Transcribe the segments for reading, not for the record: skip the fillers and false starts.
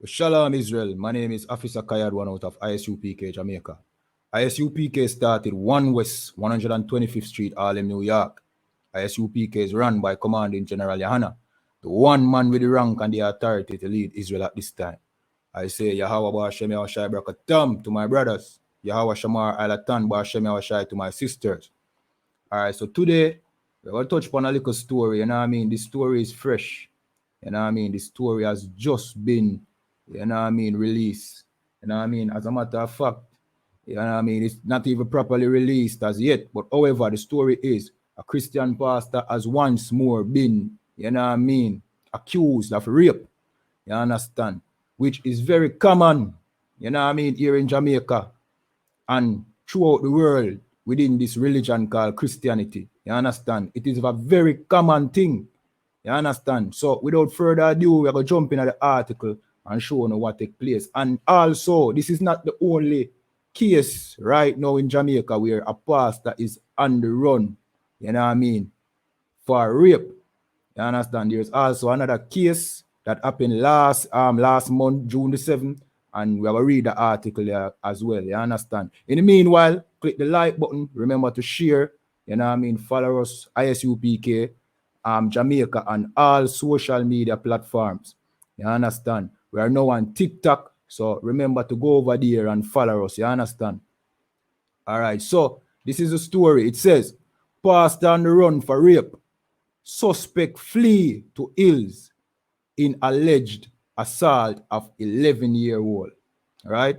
Shalom Israel, my name is Officer Kayad, one out of I.S.U.P.K, Jamaica. I.S.U.P.K started 1 West 125th Street, Harlem, New York. I.S.U.P.K is run by Commanding General YAHANNA, the one man with the rank and the authority to lead Israel at this time. I say Yahweh Ba'Shem Yahushai Brakatam to my brothers, Yahweh Shamar Alatan Ba'Shem Yahushai to my sisters. Alright, so today we're going to touch upon a little story, you know what I mean? This story is fresh, you know what I mean? This story has just been, you know what I mean, released. You know what I mean? As a matter of fact, you know what I mean, it's not even properly released as yet. But however, the story is a Christian pastor has once more been, you know what I mean, accused of rape. You understand? Which is very common, you know what I mean, here in Jamaica and throughout the world within this religion called Christianity. You understand? It is a very common thing. You understand? So without further ado, we're going to jump into the article and show you what take place. And also, this is not the only case right now in Jamaica where a pastor is on the run, you know what I mean, for rape. You understand? There's also another case that happened last month, June the 7th, and we will read the article there as well. You understand? In the meanwhile, click the like button. Remember to share. You know what I mean? Follow us, ISUPK, Jamaica, on all social media platforms. You understand? We are now on TikTok, so remember to go over there and follow us. You understand? All right, so this is a story. It says, pastor on the run for rape. Suspect flee to Hills in alleged assault of 11-year-old. All right?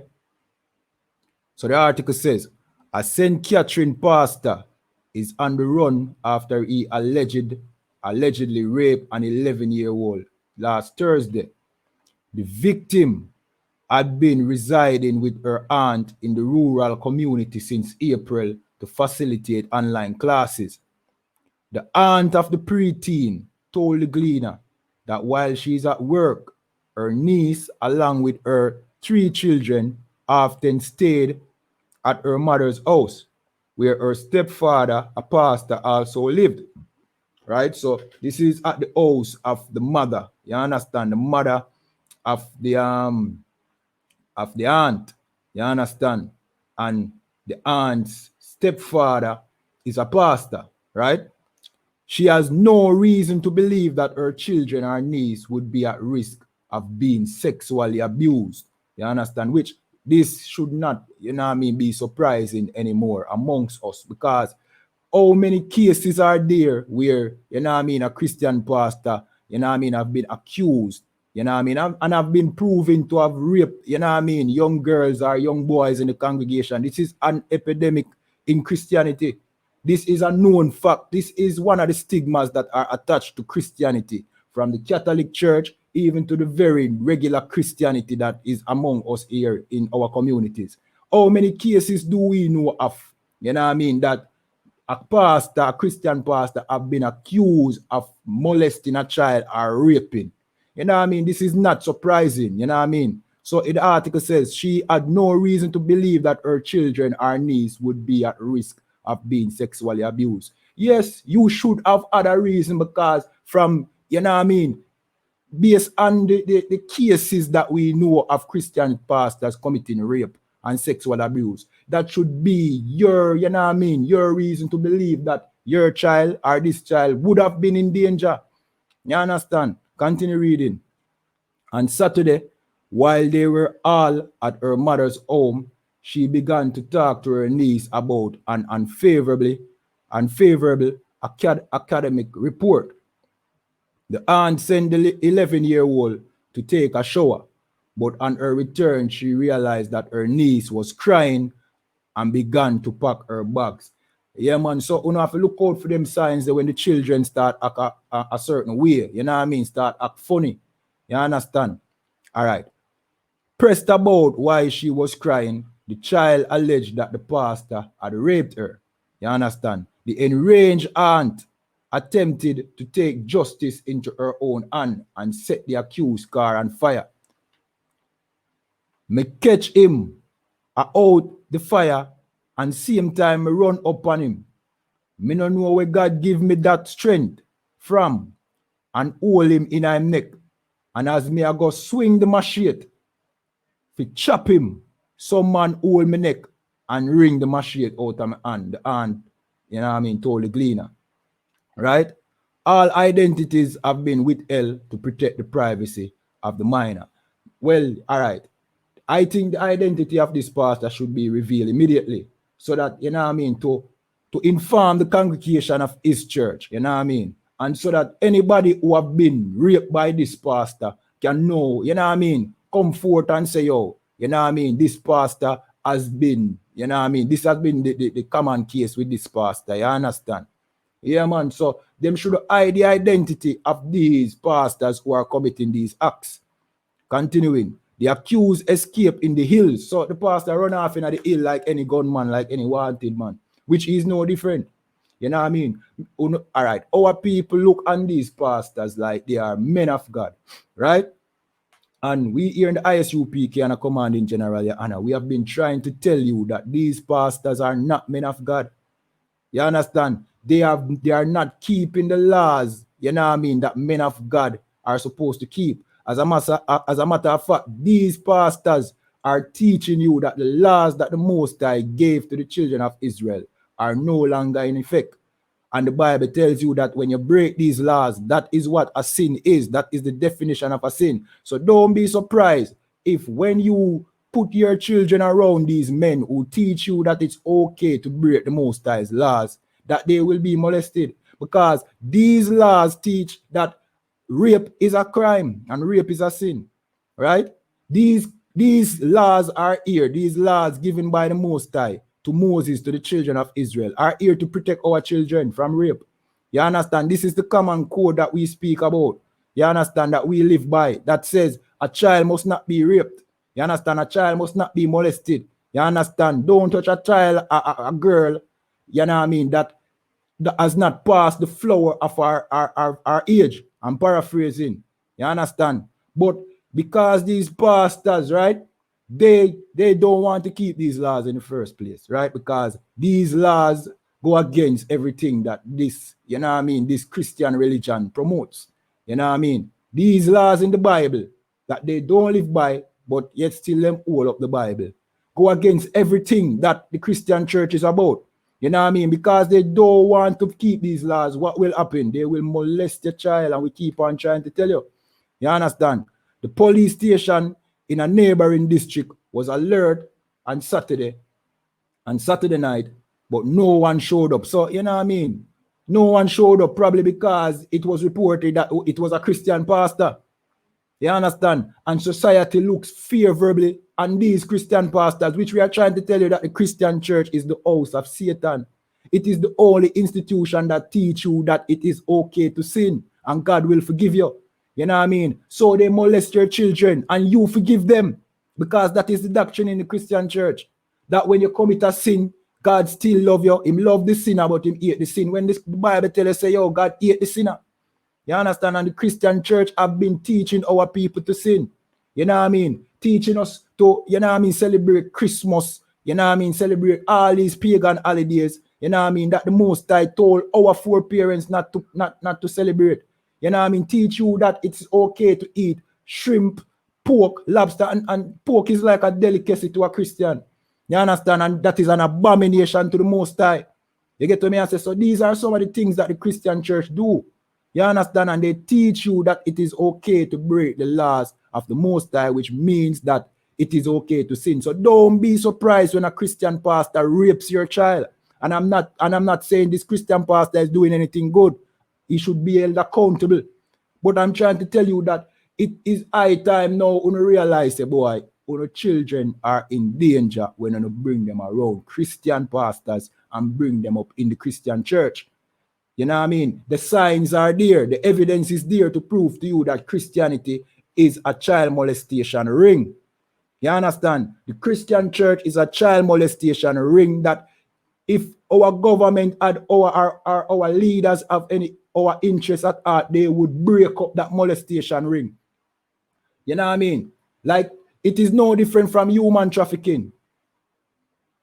So the article says, a St. Catherine pastor is on the run after he allegedly raped an 11-year-old last Thursday. The victim had been residing with her aunt in the rural community since April to facilitate online classes. The aunt of the preteen told the Gleaner that while she's at work, her niece, along with her 3 children, often stayed at her mother's house, where her stepfather, a pastor, also lived. Right? So this is at the house of the mother. You understand? The mother of the aunt. You understand? And the aunt's stepfather is a pastor, right? She has no reason to believe that her children or niece would be at risk of being sexually abused. You understand? Which this should not, you know what I mean, be surprising anymore amongst us, because how many cases are there where, you know what I mean, a Christian pastor, you know what I mean, have been accused, you know what I mean, and have been proven to have raped, you know what I mean, young girls or young boys in the congregation. This is an epidemic in Christianity. This is a known fact. This is one of the stigmas that are attached to Christianity, from the Catholic Church even to the very regular Christianity that is among us here in our communities. How many cases do we know of, you know what I mean, that a pastor, a Christian pastor, have been accused of molesting a child or raping? You know what I mean? This is not surprising, you know what I mean? So the article says she had no reason to believe that her children or niece would be at risk of being sexually abused. Yes, you should have other reason, because from, you know what I mean, based on the cases that we know of Christian pastors committing rape and sexual abuse, that should be your, you know what I mean, your reason to believe that your child or this child would have been in danger. You understand? Continue reading. On Saturday, while they were all at her mother's home, she began to talk to her niece about an unfavorable academic report. The aunt sent the 11-year-old to take a shower, but on her return, she realized that her niece was crying and began to pack her bags. Yeah, man, so you have to look out for them signs that when the children start act a certain way, you know what I mean, start act funny. You understand? All right. Pressed about why she was crying, the child alleged that the pastor had raped her. You understand? The enraged aunt attempted to take justice into her own hand and set the accused car on fire. Me catch him out the fire, and same time me run up on him. Me no know where God give me that strength from, and hold him in his neck And as me I go swing the machete, fi chop him, some man hold my neck and wring the machete out of my hand. The hand, you know what I mean, told the Gleaner. Right? All identities have been withheld to protect the privacy of the minor. Well, all right. I think the identity of this pastor should be revealed immediately so that, you know what I mean, to inform the congregation of his church, you know what I mean, and so that anybody who have been raped by this pastor can know, you know what I mean, come forth and say, yo, you know what I mean, this pastor has been, you know what I mean, this has been the common case with this pastor, you understand? Yeah, man, so them should hide the identity of these pastors who are committing these acts. Continuing, the accused escaped in the hills. So the pastor run off in the hill like any gunman, like any wanted man, which is no different. You know what I mean? All right, our people look on these pastors like they are men of God, right? And we here in the ISUPK and a commanding general, Your Honor, we have been trying to tell you that these pastors are not men of God. You understand? They are not keeping the laws, you know what I mean, that men of God are supposed to keep. As a matter of fact, these pastors are teaching you that the laws that the Most High gave to the children of Israel are no longer in effect. And the Bible tells you that when you break these laws, that is what a sin is. That is the definition of a sin. So don't be surprised if when you put your children around these men who teach you that it's okay to break the Most High's laws, that they will be molested. Because these laws teach that rape is a crime and rape is a sin, right? These laws are here. These laws given by the Most High to Moses, to the children of Israel, are here to protect our children from rape. You understand? This is the common code that we speak about. You understand? That we live by. That says a child must not be raped. You understand? A child must not be molested. You understand? Don't touch a child, a girl, you know what I mean, that has not passed the flower of our age. I'm paraphrasing. You understand? But because these pastors, right, they don't want to keep these laws in the first place, right? Because these laws go against everything that this, you know what I mean, this Christian religion promotes. You know what I mean? These laws in the Bible that they don't live by, but yet still them hold up the Bible, go against everything that the Christian church is about. You know what I mean? Because they don't want to keep these laws, what will happen? They will molest your child, and we keep on trying to tell you. You understand? The police station in a neighboring district was alert on Saturday night, but no one showed up. So, you know what I mean? No one showed up, probably because it was reported that it was a Christian pastor. You understand? And society looks favorably on these Christian pastors, which we are trying to tell you that the Christian church is the house of Satan. It is the only institution that teach you that it is okay to sin and God will forgive you. You know what I mean? So they molest your children and you forgive them, because that is the doctrine in the Christian church. That when you commit a sin, God still love you. Him love the sinner, but him hate the sin. When the Bible tells us, say, yo, God hate the sinner. You understand? And the Christian church have been teaching our people to sin. You know what I mean? Teaching us to, you know what I mean, celebrate Christmas. You know what I mean? Celebrate all these pagan holidays. You know what I mean? That the Most High told our foreparents not to celebrate. You know what I mean? Teach you that it's okay to eat shrimp, pork, lobster, and pork is like a delicacy to a Christian. You understand? And that is an abomination to the Most High. You get to me? I say, so these are some of the things that the Christian church do. You understand? And they teach you that it is okay to break the laws of the Most High, which means that it is okay to sin. So don't be surprised when a Christian pastor rapes your child. And I'm not saying this Christian pastor is doing anything good. He should be held accountable. But I'm trying to tell you that it is high time now to realize, boy, our children are in danger when you bring them around Christian pastors and bring them up in the Christian church. You know what I mean? The signs are there. The evidence is there to prove to you that Christianity is a child molestation ring. You understand? The Christian church is a child molestation ring that if our government and our leaders have any our interests at heart, they would break up that molestation ring. You know what I mean? Like, it is no different from human trafficking.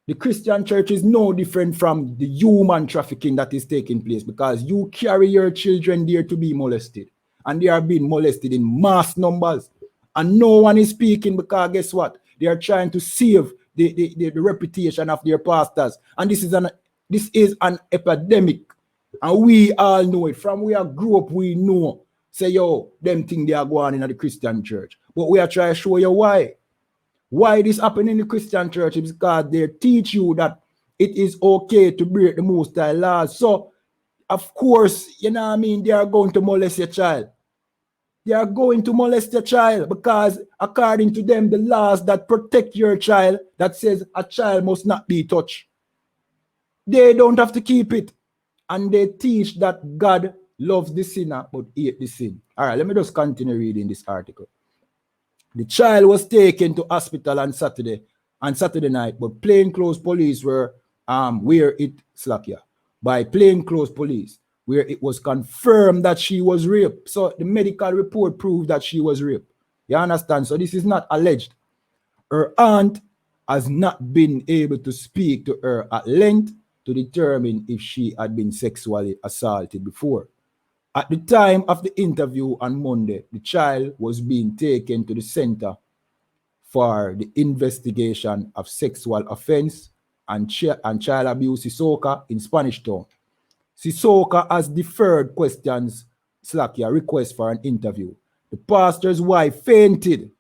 The Christian church is no different from the human trafficking that is taking place, because you carry your children there to be molested. and they are being molested in mass numbers. And no one is speaking because guess what? They are trying to save the reputation of their pastors. And this is an epidemic. And we all know it. From where I grew up, we know. Say, yo, them thing they are going in the Christian church. But we are trying to show you why. Why this happening in the Christian church is because they teach you that it is okay to break the Most High laws. So, of course, you know what I mean, they are going to molest your child. They are going to molest your child because according to them, the laws that protect your child, that says a child must not be touched, they don't have to keep it. And they teach that God loves the sinner but hate the sin. All right, let me just continue reading this article. The child was taken to hospital on Saturday night, but plainclothes police were where it by plainclothes police, where it was confirmed that she was raped. So the medical report proved that she was raped. You understand? So this is not alleged. Her aunt has not been able to speak to her at length to determine if she had been sexually assaulted before. At the time of the interview on Monday, the child was being taken to the Center for the Investigation of Sexual Offense and Child Abuse I.S.U.K in Spanish Town. I.S.U.K has deferred questions / request for an interview. The pastor's wife fainted,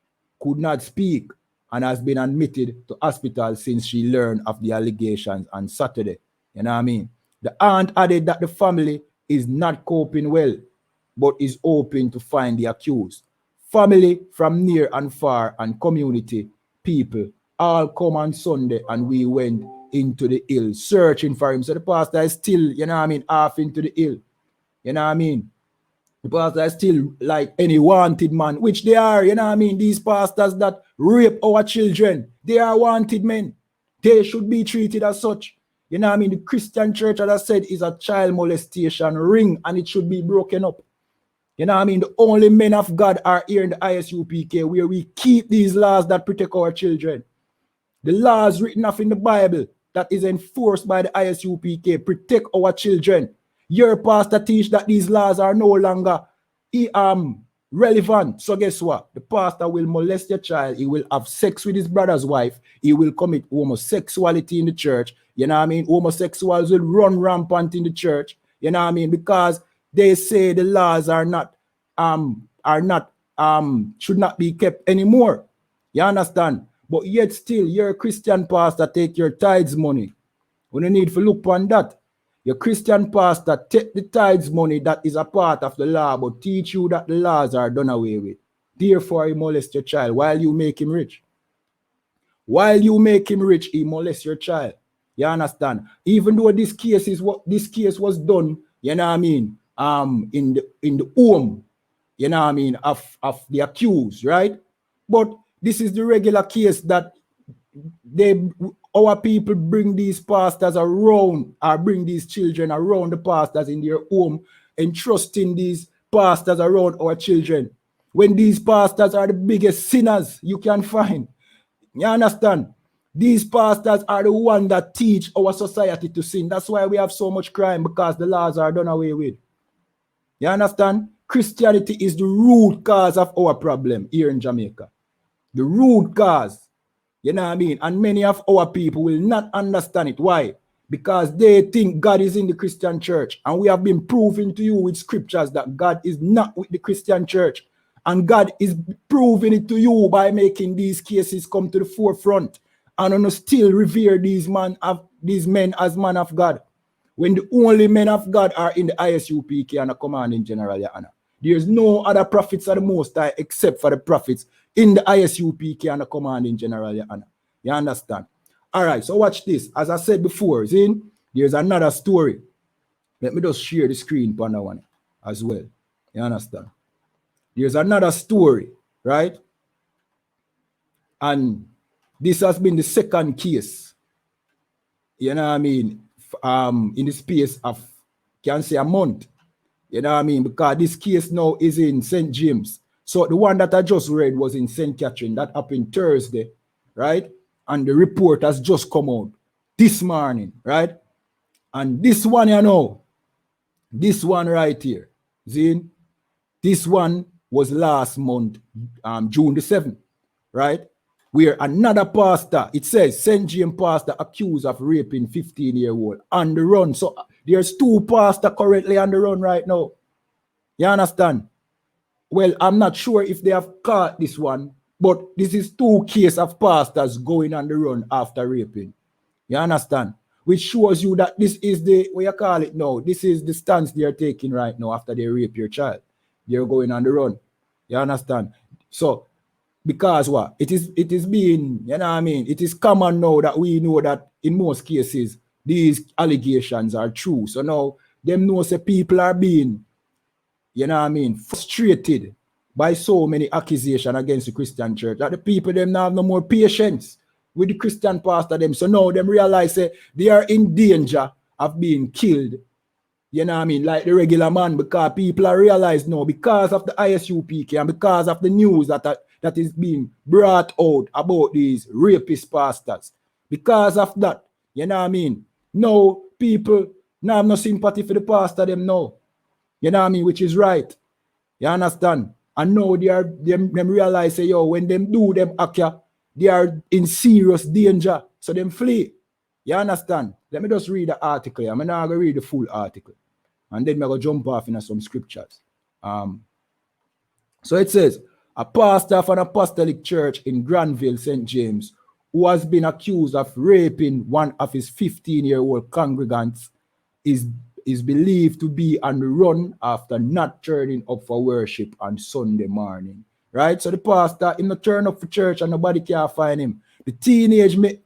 could not speak, and has been admitted to hospital since she learned of the allegations on Saturday. You know what I mean? The aunt added that the family is not coping well, but is hoping to find the accused. Family from near and far and community people all come on Sunday, and we went into the hill searching for him. So the pastor is still, you know what I mean, half into the hill. You know what I mean? The pastor is still like any wanted man, which they are, you know what I mean? These pastors that rape our children, they are wanted men. They should be treated as such. You know what I mean? The Christian church, as I said, is a child molestation ring, and it should be broken up. You know what I mean? The only men of God are here in the ISUPK, where we keep these laws that protect our children. The laws written off in the Bible that is enforced by the ISUPK protect our children. Your pastor teach that these laws are no longer relevant. So guess what? The pastor will molest your child. He will have sex with his brother's wife. He will commit homosexuality in the church. You know what I mean? Homosexuals will run rampant in the church. You know what I mean? Because they say the laws should not be kept anymore. You understand? But yet still, you're a Christian pastor, take your tithes money. We don't need to look on that. Your Christian pastor take the tithes money that is a part of the law, but teach you that the laws are done away with. Therefore, he molest your child while you make him rich. While you make him rich, he molest your child. You understand? Even though this case was done, you know what I mean, in the home, you know what I mean, of the accused, right? But this is the regular case that our people bring these pastors around, or bring these children around the pastors in their home, entrusting these pastors around our children. When these pastors are the biggest sinners you can find. You understand? These pastors are the ones that teach our society to sin. That's why we have so much crime, because the laws are done away with. You understand? Christianity is the root cause of our problem here in Jamaica. The root cause. You know what I mean? And many of our people will not understand it. Why? Because they think God is in the Christian church. And we have been proving to you with scriptures that God is not with the Christian church. And God is proving it to you by making these cases come to the forefront. And still revere these men as men of God. When the only men of God are in the ISUPK and the commanding general, Your Honor. There's no other prophets of the Most High except for the prophets in the ISUPK and the commanding general, Your Honor. You understand? All right, so watch this. As I said before, there's another story. Let me just share the screen for that one as well. You understand? There's another story, right? And this has been the second case, you know what I mean, in the space of, can say, a month. You know what I mean? Because this case now is in St. James. So the one that I just read was in St. Catherine. That happened Thursday, right? And the report has just come out this morning, right? And this one, you know, this one right here, this This one was last month, June the 7th, right? Where another pastor, it says, St. James pastor accused of raping 15-year-old on the run. So there's 2 pastors currently on the run right now. You understand? Well, I'm not sure if they have caught this one, but this is 2 cases of pastors going on the run after raping. You understand? Which shows you that this is the, what you call it now, this is the stance they are taking right now after they rape your child. They're going on the run. You understand? So, because what? It is being, you know what I mean? It is common now that we know that in most cases, these allegations are true. So now, them know say people are being, you know what I mean, frustrated by so many accusations against the Christian church that the people them now have no more patience with the Christian pastor them. So now them realize they are in danger of being killed. You know what I mean? Like the regular man, because people are realized now because of the I.S.U.P.K and because of the news that is being brought out about these rapist pastors. Because of that, you know what I mean? Now people now have no sympathy for the pastor them now. You know what I mean? Which is right. You understand? And now them realize say, yo, when them do them act, they are in serious danger. So them flee. You understand? Let me just read the article. I'm not going to read the full article. And then I'm going to jump off into some scriptures. So it says, a pastor of an apostolic church in Granville, St. James, who has been accused of raping one of his 15-year-old congregants, is believed to be on the run after not turning up for worship on Sunday morning. Right? So the pastor, he not turn up for church and nobody can find him. The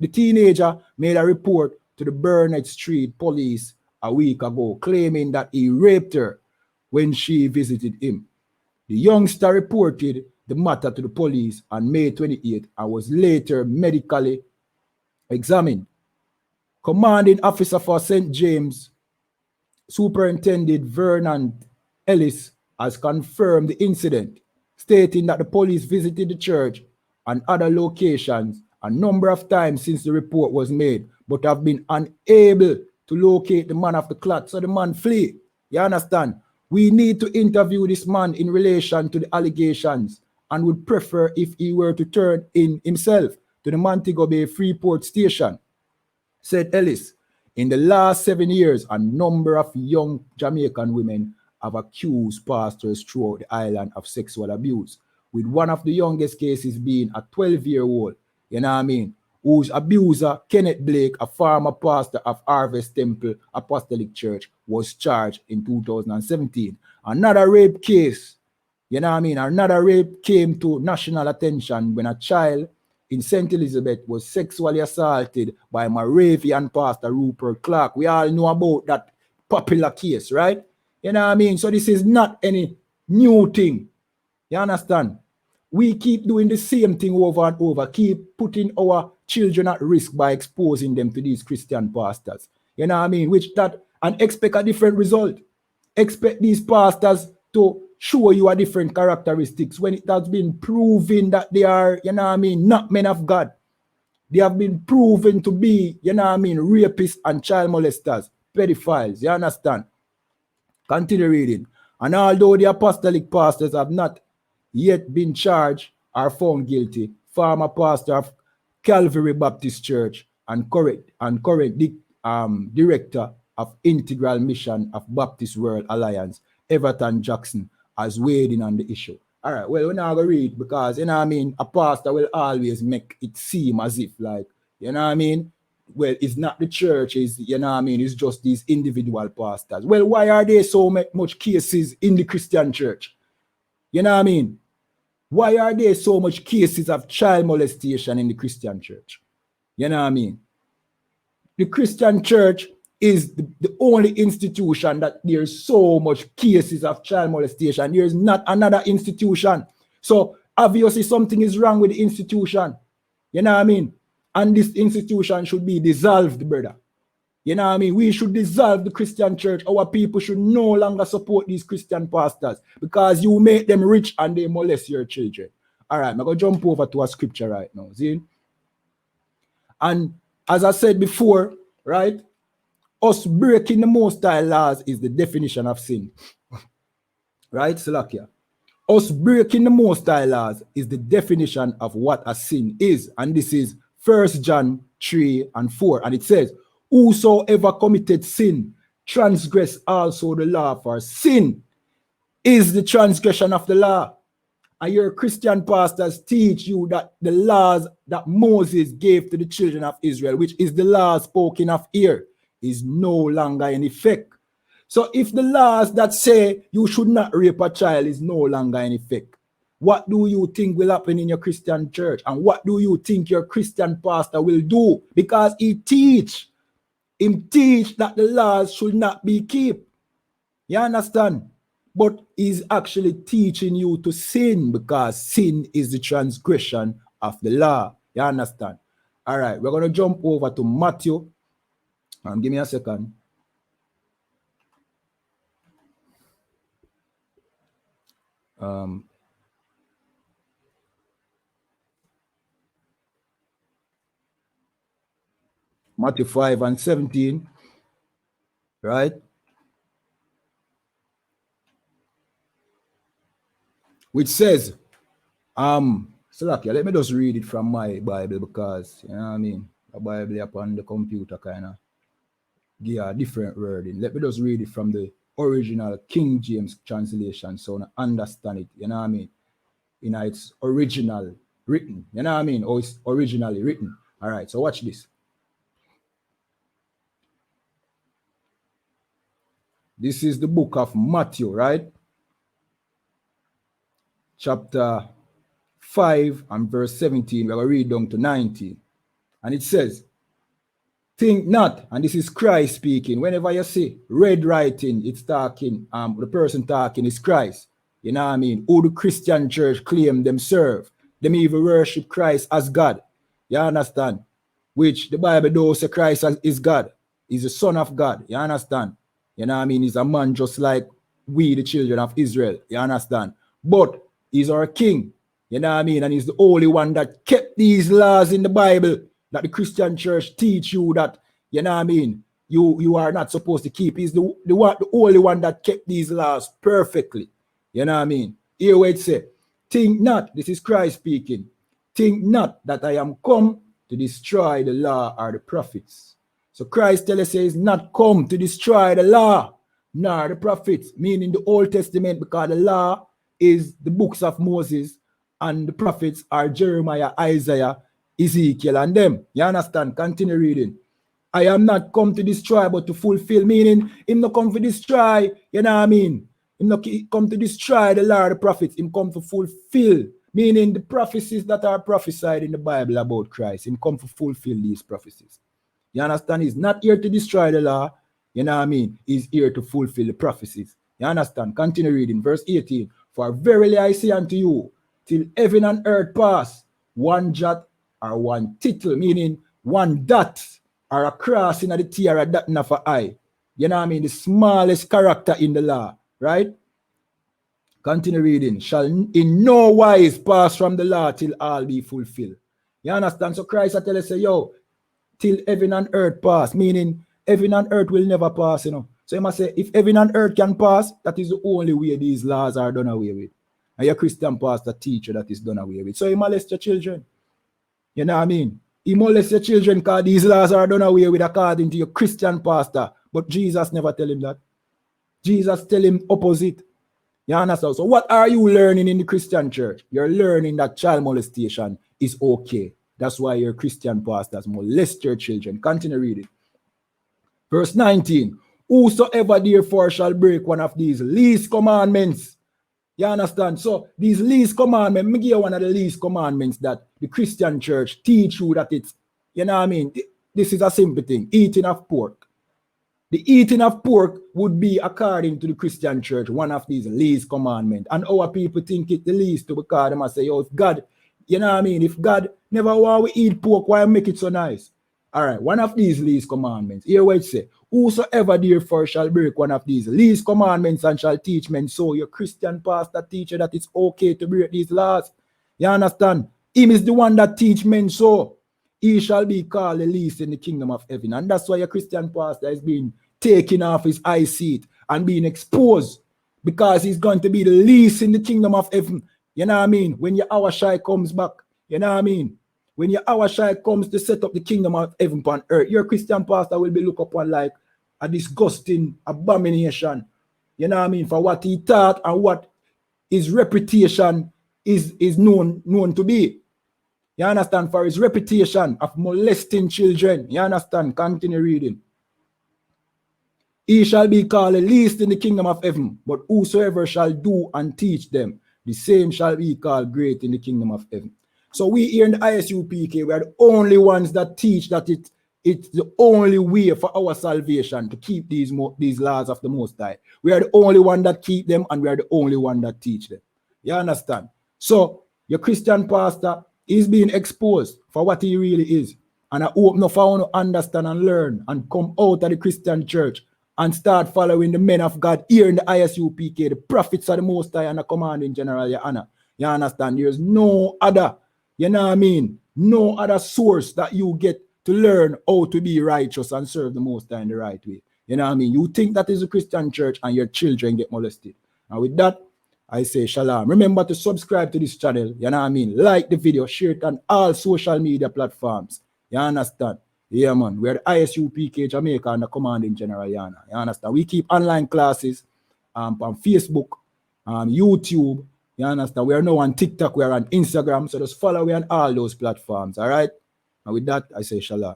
teenager made a report to the Burnett Street police a week ago, claiming that he raped her when she visited him. The youngster reported the matter to the police on May 28th and was later medically examined. Commanding officer for St. James, Superintendent Vernon Ellis, has confirmed the incident, stating that the police visited the church and other locations a number of times since the report was made, but have been unable to locate the man of the clot. So the man flee. You understand? We need to interview this man in relation to the allegations and would prefer if he were to turn in himself to the Montego Bay Freeport Station, said Ellis. In the last 7 years, a number of young Jamaican women have accused pastors throughout the island of sexual abuse, with one of the youngest cases being a 12-year-old, you know what I mean, whose abuser, Kenneth Blake, a former pastor of Harvest Temple Apostolic Church, was charged in 2017. Another rape case, you know what I mean, another rape came to national attention when a child in St. Elizabeth was sexually assaulted by Moravian pastor Rupert Clark. We all know about that popular case, right? You know what I mean? So this is not any new thing. You understand? We keep doing the same thing over and over, keep putting our children at risk by exposing them to these Christian pastors. You know what I mean? And expect a different result. Expect these pastors to show you a different characteristics when it has been proven that they are, you know what I mean, not men of God. They have been proven to be, you know what I mean, rapists and child molesters, pedophiles. You understand? Continue reading. And although the apostolic pastors have not yet been charged or found guilty, former pastor of Calvary Baptist Church and current director of Integral Mission of Baptist World Alliance, Everton Jackson, has weighed in on the issue. All right, well, we're not going to read because, you know what I mean, a pastor will always make it seem as if, like, you know what I mean, well, it's not the church, it's, you know what I mean, it's just these individual pastors. Well, why are there so much cases in the Christian church? You know what I mean? Why are there so much cases of child molestation in the Christian church? You know what I mean? The Christian church is the only institution that there's so much cases of child molestation. There's not another institution. So obviously something is wrong with the institution. You know what I mean? And this institution should be dissolved, brother. You know what I mean? We should dissolve the Christian church. Our people should no longer support these Christian pastors because you make them rich and they molest your children. All right, I'm going to jump over to a scripture right now. See? And as I said before, right, us breaking the Most High laws is the definition of sin. Right, Salakia? Us breaking the Most High laws is the definition of what a sin is. And this is 1 John 3 and 4. And it says, whosoever committed sin transgress also the law, for sin is the transgression of the law. And your Christian pastors teach you that the laws that Moses gave to the children of Israel, which is the law spoken of here, is no longer in effect. So if the laws that say you should not rape a child is no longer in effect, what do you think will happen in your Christian church? And what do you think your Christian pastor will do? Because he teach that the laws should not be kept. You understand? But he's actually teaching you to sin, because sin is the transgression of the law. You understand? All right, we're going to jump over to Matthew. Give me a second. Matthew 5 and 17, right? Which says, Salakia, let me just read it from my Bible, because, you know what I mean, the Bible upon the computer kind of give a different wording. Let me just read it from the original King James translation, so I understand it, you know what I mean, in its original written, you know what I mean, or it's originally written. All right, so watch this. This is the book of Matthew, right? Chapter 5 and verse 17. We're going to read down to 19. And it says, think not, and this is Christ speaking. Whenever you see red writing, it's talking, the person talking is Christ. You know what I mean? Who the Christian church claim them serve. Them even worship Christ as God. You understand? Which the Bible does say Christ is God. He's the Son of God. You understand? You know what I mean? He's a man just like we, the children of Israel. You understand? But he's our king. You know what I mean? And he's the only one that kept these laws in the Bible that the Christian church teach you that, you know what I mean, you are not supposed to keep. He's the only one that kept these laws perfectly. You know what I mean? Here where it say, think not, this is Christ speaking, think not that I am come to destroy the law or the prophets. So Christ tells us he's not come to destroy the law nor the prophets, meaning the Old Testament, because the law is the books of Moses and the prophets are Jeremiah, Isaiah, Ezekiel and them. You understand? Continue reading. I am not come to destroy but to fulfill, meaning him not come to destroy, you know what I mean? Him not come to destroy the law of the prophets, him come to fulfill, meaning the prophecies that are prophesied in the Bible about Christ, him come to fulfill these prophecies. You understand? He's not here to destroy the law, you know what I mean? He's here to fulfill the prophecies. You understand? Continue reading. Verse 18. For verily I say unto you, till heaven and earth pass, one jot or one tittle, meaning one dot or a cross in the T or a dot in for I. You know what I mean? The smallest character in the law, right? Continue reading. Shall in no wise pass from the law till all be fulfilled. You understand? So Christ I tell us, say, yo, till heaven and earth pass, meaning heaven and earth will never pass, you know. So you must say, if heaven and earth can pass, that is the only way these laws are done away with. And your Christian pastor teach you that is done away with. So you molest your children. You know what I mean? You molest your children because these laws are done away with according to your Christian pastor. But Jesus never tell him that. Jesus tell him opposite. You understand? So what are you learning in the Christian church? You're learning that child molestation is okay. That's why your Christian pastors molest your children. Continue reading. Verse 19. Whosoever therefore shall break one of these least commandments. You understand? So these least commandments, me give you one of the least commandments that the Christian church teach you that it's, you know what I mean? This is a simple thing. Eating of pork. The eating of pork would be, according to the Christian church, one of these least commandments. And our people think it's the least to, because they must say, yo, if God, you know what I mean? If God never want we eat pork, why make it so nice? All right, one of these least commandments. Here what it say, whosoever therefore shall break one of these least commandments and shall teach men so, your Christian pastor teach you that it's okay to break these laws. You understand? Him is the one that teach men so. He shall be called the least in the kingdom of heaven. And that's why your Christian pastor is being taken off his high seat and being exposed because he's going to be the least in the kingdom of heaven. You know what I mean? When your Awashai comes back, you know what I mean? When your Awashai comes to set up the kingdom of heaven upon earth, your Christian pastor will be looked upon like a disgusting abomination. You know what I mean? For what he taught and what his reputation is known to be. You understand? For his reputation of molesting children. You understand? Continue reading. He shall be called the least in the kingdom of heaven, but whosoever shall do and teach them, the same shall be called great in the kingdom of heaven. So we here in the ISUPK, we are the only ones that teach that it's the only way for our salvation to keep these laws of the Most High. We are the only one that keep them, and we are the only one that teach them. You understand? So your Christian pastor is being exposed for what he really is. And I hope enough for you to understand and learn and come out of the Christian church and start following the men of God here in the ISUPK, the prophets of the Most High and the commanding general, your honor. You understand? There's no other, you know what I mean? No other source that you get to learn how to be righteous and serve the Most High in the right way. You know what I mean? You think that is a Christian church and your children get molested. And with that, I say shalom. Remember to subscribe to this channel. You know what I mean? Like the video, share it on all social media platforms. You understand? Yeah, man. We're the I.S.U.P.K. Jamaica and the commanding general, you understand? We keep online classes on Facebook, YouTube. You understand? We are now on TikTok. We are on Instagram. So just follow me on all those platforms. All right? And with that, I say shalom.